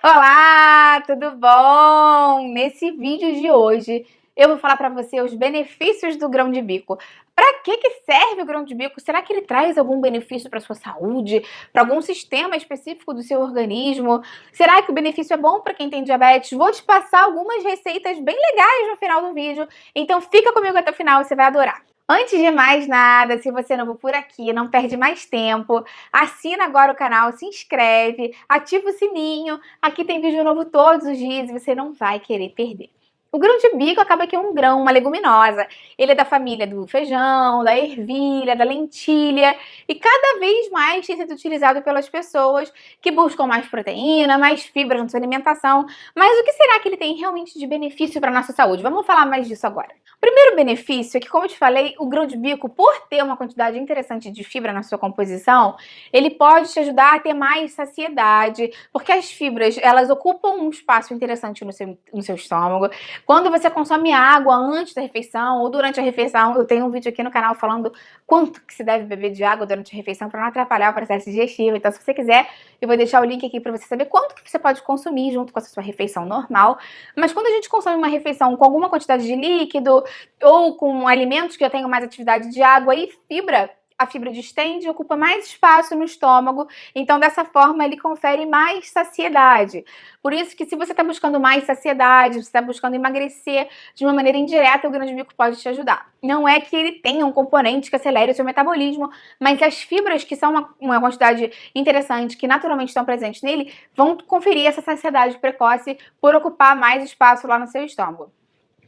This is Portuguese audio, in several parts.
Olá, tudo bom? Nesse vídeo de hoje eu vou falar para você os benefícios do grão de bico. Para que serve o grão de bico? Será que ele traz algum benefício para sua saúde, para algum sistema específico do seu organismo? Será que o benefício é bom para quem tem diabetes? Vou te passar algumas receitas bem legais no final do vídeo, então fica comigo até o final, você vai adorar. Antes de mais nada, se você é novo por aqui, não perde mais tempo, assina agora o canal, se inscreve, ativa o sininho, aqui tem vídeo novo todos os dias e você não vai querer perder. O grão de bico acaba que é um grão, uma leguminosa. Ele é da família do feijão, da ervilha, da lentilha e cada vez mais tem sido utilizado pelas pessoas que buscam mais proteína, mais fibra na sua alimentação. Mas o que será que ele tem realmente de benefício para a nossa saúde? Vamos falar mais disso agora. O primeiro benefício é que, como eu te falei, o grão de bico, por ter uma quantidade interessante de fibra na sua composição, ele pode te ajudar a ter mais saciedade, porque as fibras, elas ocupam um espaço interessante no seu estômago. Quando você consome água antes da refeição ou durante a refeição, eu tenho um vídeo aqui no canal falando quanto que se deve beber de água durante a refeição para não atrapalhar o processo digestivo. Então, se você quiser, eu vou deixar o link aqui para você saber quanto que você pode consumir junto com a sua refeição normal. Mas quando a gente consome uma refeição com alguma quantidade de líquido ou com alimentos que já tenham mais atividade de água e fibra, a fibra distende e ocupa mais espaço no estômago, então dessa forma ele confere mais saciedade. Por isso que se você está buscando mais saciedade, você está buscando emagrecer de uma maneira indireta, o grão de bico pode te ajudar. Não é que ele tenha um componente que acelere o seu metabolismo, mas as fibras, que são uma quantidade interessante, que naturalmente estão presentes nele, vão conferir essa saciedade precoce por ocupar mais espaço lá no seu estômago.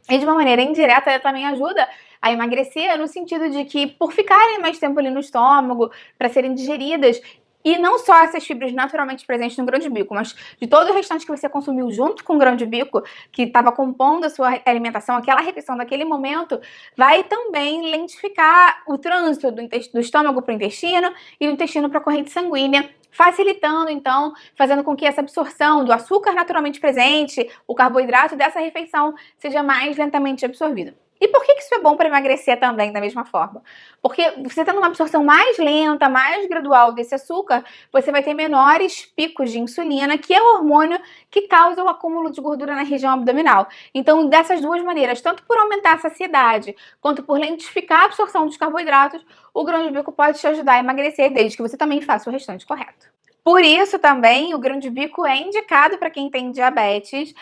E de uma maneira indireta, ela também ajuda a emagrecer no sentido de que, por ficarem mais tempo ali no estômago, para serem digeridas, e não só essas fibras naturalmente presentes no grão de bico, mas de todo o restante que você consumiu junto com o grão de bico, que estava compondo a sua alimentação, aquela refeição daquele momento, vai também lentificar o trânsito do estômago para o intestino e do intestino para a corrente sanguínea, facilitando, então, fazendo com que essa absorção do açúcar naturalmente presente, o carboidrato dessa refeição, seja mais lentamente absorvido. E por que isso é bom para emagrecer também, da mesma forma? Porque você tendo uma absorção mais lenta, mais gradual desse açúcar, você vai ter menores picos de insulina, que é o hormônio que causa o acúmulo de gordura na região abdominal. Então, dessas duas maneiras, tanto por aumentar a saciedade, quanto por lentificar a absorção dos carboidratos, o grão de bico pode te ajudar a emagrecer, desde que você também faça o restante correto. Por isso também, o grão de bico é indicado para quem tem diabetes,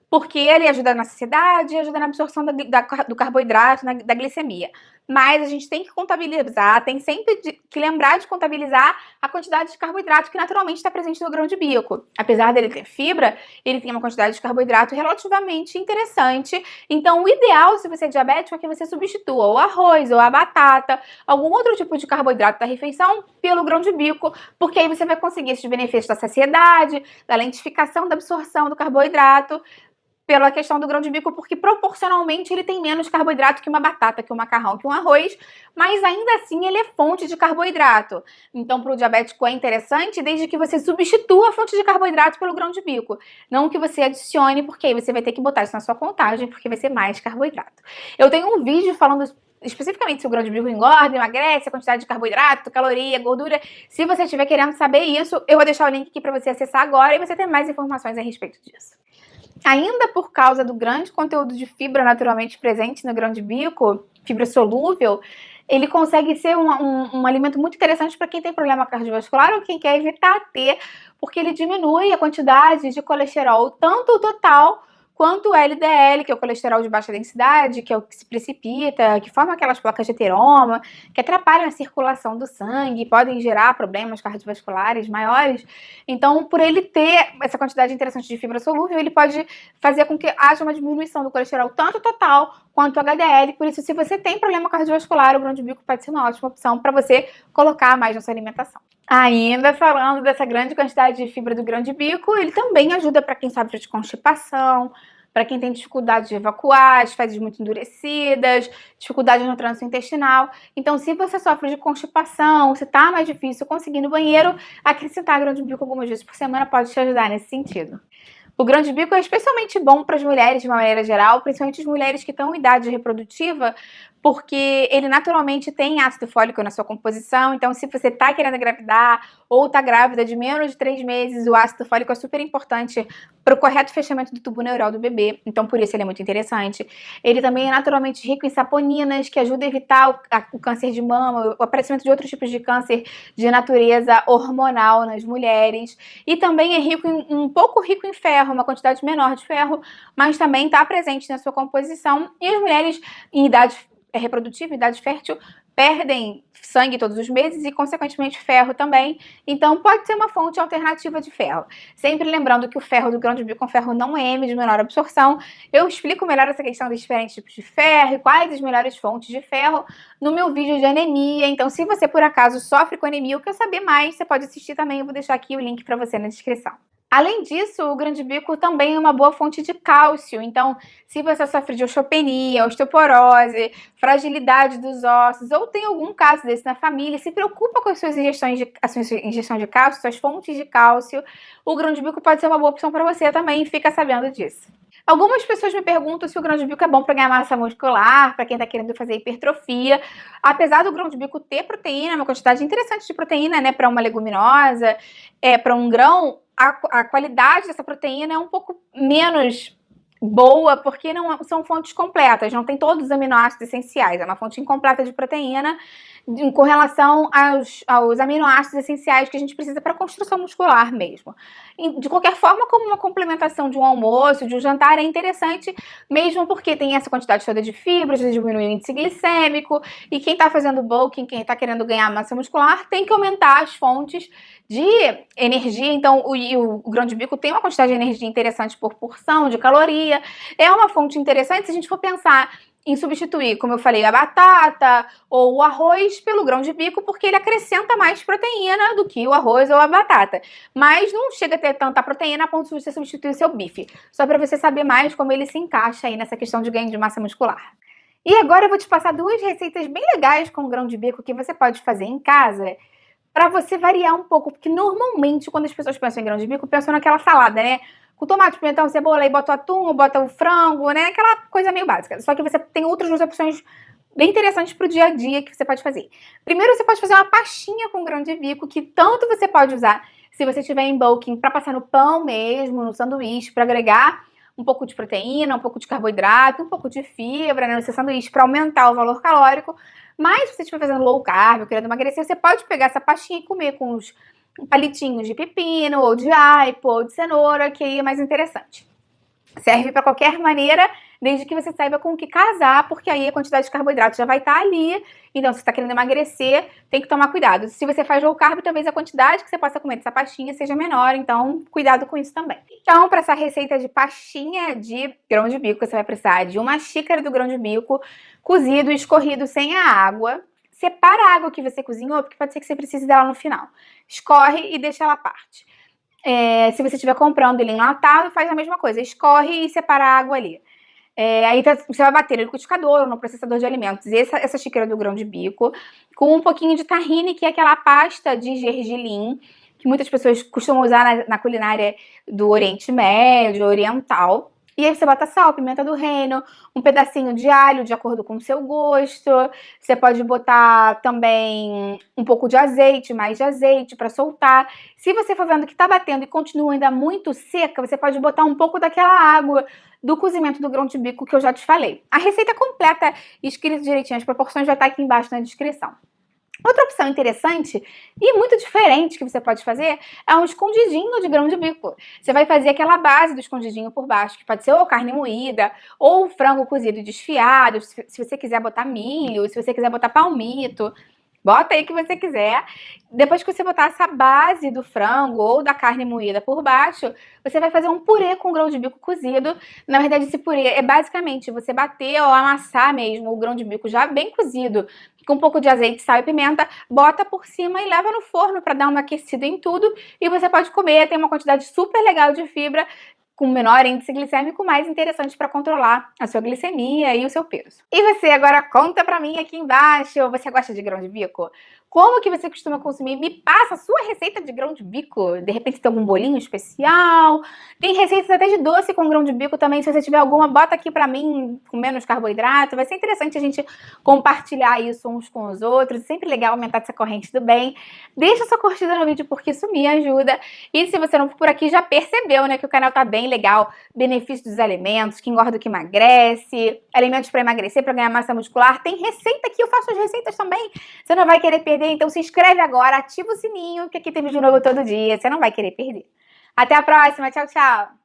porque ele ajuda na saciedade e ajuda na absorção do carboidrato, da glicemia. Mas a gente tem que contabilizar, tem sempre que lembrar de contabilizar a quantidade de carboidrato que naturalmente está presente no grão de bico. Apesar dele ter fibra, ele tem uma quantidade de carboidrato relativamente interessante. Então, o ideal, se você é diabético, é que você substitua o arroz ou a batata, algum outro tipo de carboidrato da refeição, pelo grão de bico, porque aí você vai conseguir esses benefícios da saciedade, da lentificação da absorção do carboidrato, pela questão do grão de bico, porque proporcionalmente ele tem menos carboidrato que uma batata, que um macarrão, que um arroz, mas ainda assim ele é fonte de carboidrato. Então, para o diabético é interessante desde que você substitua a fonte de carboidrato pelo grão de bico, não que você adicione, porque aí você vai ter que botar isso na sua contagem, porque vai ser mais carboidrato. Eu tenho um vídeo falando especificamente se o grão de bico engorda, emagrece, a quantidade de carboidrato, caloria, gordura. Se você estiver querendo saber isso, eu vou deixar o link aqui para você acessar agora e você ter mais informações a respeito disso. Ainda por causa do grande conteúdo de fibra naturalmente presente no grão de bico, fibra solúvel, ele consegue ser um alimento muito interessante para quem tem problema cardiovascular ou quem quer evitar ter, porque ele diminui a quantidade de colesterol, tanto o total quanto o LDL, que é o colesterol de baixa densidade, que é o que se precipita, que forma aquelas placas de ateroma, que atrapalham a circulação do sangue, podem gerar problemas cardiovasculares maiores. Então, por ele ter essa quantidade interessante de fibra solúvel, ele pode fazer com que haja uma diminuição do colesterol, tanto total quanto HDL. Por isso, se você tem problema cardiovascular, o grão de bico pode ser uma ótima opção para você colocar mais na sua alimentação. Ainda falando dessa grande quantidade de fibra do grão de bico, ele também ajuda para quem sofre de constipação, para quem tem dificuldade de evacuar, as fezes muito endurecidas, dificuldade no trânsito intestinal. Então, se você sofre de constipação, se tá mais difícil conseguir ir no banheiro, acrescentar grão de bico algumas vezes por semana pode te ajudar nesse sentido. O grão de bico é especialmente bom para as mulheres de uma maneira geral, principalmente as mulheres que estão em idade reprodutiva, porque ele naturalmente tem ácido fólico na sua composição. Então, se você tá querendo engravidar ou tá grávida de menos de 3 meses, o ácido fólico é super importante para o correto fechamento do tubo neural do bebê. Então, por isso ele é muito interessante. Ele também é naturalmente rico em saponinas, que ajuda a evitar o câncer de mama, o aparecimento de outros tipos de câncer de natureza hormonal nas mulheres. E também é rico um pouco rico em ferro, uma quantidade menor de ferro, mas também está presente na sua composição. E as mulheres em idade reprodutiva, idade fértil, perdem sangue todos os meses e, consequentemente, ferro também. Então, pode ser uma fonte alternativa de ferro. Sempre lembrando que o ferro do grão de bico é um ferro não M, de menor absorção. Eu explico melhor essa questão dos diferentes tipos de ferro e quais as melhores fontes de ferro no meu vídeo de anemia. Então, se você, por acaso, sofre com anemia ou quer saber mais, você pode assistir também. Eu vou deixar aqui o link para você na descrição. Além disso, o grão de bico também é uma boa fonte de cálcio. Então, se você sofre de osteopenia, osteoporose, fragilidade dos ossos, ou tem algum caso desse na família, se preocupa com a sua ingestão de cálcio, suas fontes de cálcio, o grão de bico pode ser uma boa opção para você também, fica sabendo disso. Algumas pessoas me perguntam se o grão de bico é bom para ganhar massa muscular, para quem está querendo fazer hipertrofia. Apesar do grão de bico ter proteína, uma quantidade interessante de proteína, né, para uma leguminosa, para um grão, a qualidade dessa proteína é um pouco menos boa, porque não são fontes completas, não tem todos os aminoácidos essenciais, é uma fonte incompleta de proteína com relação aos aminoácidos essenciais que a gente precisa para a construção muscular mesmo. E, de qualquer forma, como uma complementação de um almoço, de um jantar, é interessante, mesmo porque tem essa quantidade toda de fibras, diminui o índice glicêmico, e quem está fazendo bulking, quem está querendo ganhar massa muscular, tem que aumentar as fontes de energia. Então, o grão de bico tem uma quantidade de energia interessante por porção, de caloria, é uma fonte interessante se a gente for pensar em substituir, como eu falei, a batata ou o arroz pelo grão de bico, porque ele acrescenta mais proteína do que o arroz ou a batata. Mas não chega a ter tanta proteína a ponto de você substituir o seu bife. Só para você saber mais como ele se encaixa aí nessa questão de ganho de massa muscular. E agora eu vou te passar 2 receitas bem legais com grão de bico que você pode fazer em casa, para você variar um pouco, porque normalmente quando as pessoas pensam em grão de bico, pensam naquela salada, né? Com tomate, pimentão, cebola, aí bota o atum, ou bota o frango, né? Aquela coisa meio básica. Só que você tem outras 2 opções bem interessantes pro dia a dia que você pode fazer. Primeiro, você pode fazer uma pastinha com grão de bico, que tanto você pode usar se você estiver em bulking para passar no pão mesmo, no sanduíche, para agregar um pouco de proteína, um pouco de carboidrato, um pouco de fibra, né, no seu sanduíche para aumentar o valor calórico. Mas se você estiver fazendo low carb, querendo emagrecer, você pode pegar essa pastinha e comer com os palitinhos de pepino, ou de aipo, ou de cenoura, que aí é mais interessante. Serve para qualquer maneira, desde que você saiba com o que casar, porque aí a quantidade de carboidrato já vai estar ali. Então, se você está querendo emagrecer, tem que tomar cuidado. Se você faz low carb, talvez a quantidade que você possa comer dessa pastinha seja menor, então cuidado com isso também. Então, para essa receita de pastinha de grão de bico, você vai precisar de 1 xícara do grão de bico cozido e escorrido sem a água. Separa a água que você cozinhou, porque pode ser que você precise dela no final. Escorre e deixa ela à parte. Se você estiver comprando ele enlatado, faz a mesma coisa. Escorre e separa a água ali. Aí você vai bater no liquidificador ou no processador de alimentos. Essa xícara do grão de bico, com um pouquinho de tahine, que é aquela pasta de gergelim, que muitas pessoas costumam usar na culinária do Oriente Médio, oriental. E aí você bota sal, pimenta do reino, um pedacinho de alho de acordo com o seu gosto. Você pode botar também um pouco de azeite, mais de azeite para soltar. Se você for vendo que tá batendo e continua ainda muito seca, você pode botar um pouco daquela água do cozimento do grão de bico que eu já te falei. A receita completa, escrita direitinho, as proporções vai estar aqui embaixo na descrição. Outra opção interessante e muito diferente que você pode fazer é um escondidinho de grão de bico. Você vai fazer aquela base do escondidinho por baixo, que pode ser ou carne moída, ou frango cozido e desfiado, se você quiser botar milho, se você quiser botar palmito. Bota aí o que você quiser. Depois que você botar essa base do frango ou da carne moída por baixo, você vai fazer um purê com grão de bico cozido. Na verdade, esse purê é basicamente você bater ou amassar mesmo o grão de bico já bem cozido, com um pouco de azeite, sal e pimenta, bota por cima e leva no forno para dar uma aquecida em tudo. E você pode comer, tem uma quantidade super legal de fibra, com menor índice glicêmico, mais interessante para controlar a sua glicemia e o seu peso. E você agora conta para mim aqui embaixo, você gosta de grão de bico? Como que você costuma consumir? Me passa a sua receita de grão de bico. De repente tem algum bolinho especial. Tem receitas até de doce com grão de bico também. Se você tiver alguma, bota aqui pra mim com menos carboidrato. Vai ser interessante a gente compartilhar isso uns com os outros. É sempre legal aumentar essa corrente do bem. Deixa sua curtida no vídeo porque isso me ajuda. E se você não for por aqui, já percebeu, né, que o canal tá bem legal. Benefícios dos alimentos, que engorda, que emagrece. Alimentos pra emagrecer, pra ganhar massa muscular. Tem receita aqui, eu faço as receitas também. Você não vai querer perder, então se inscreve agora, ativa o sininho, que aqui tem vídeo novo todo dia. Você não vai querer perder. Até a próxima, tchau, tchau!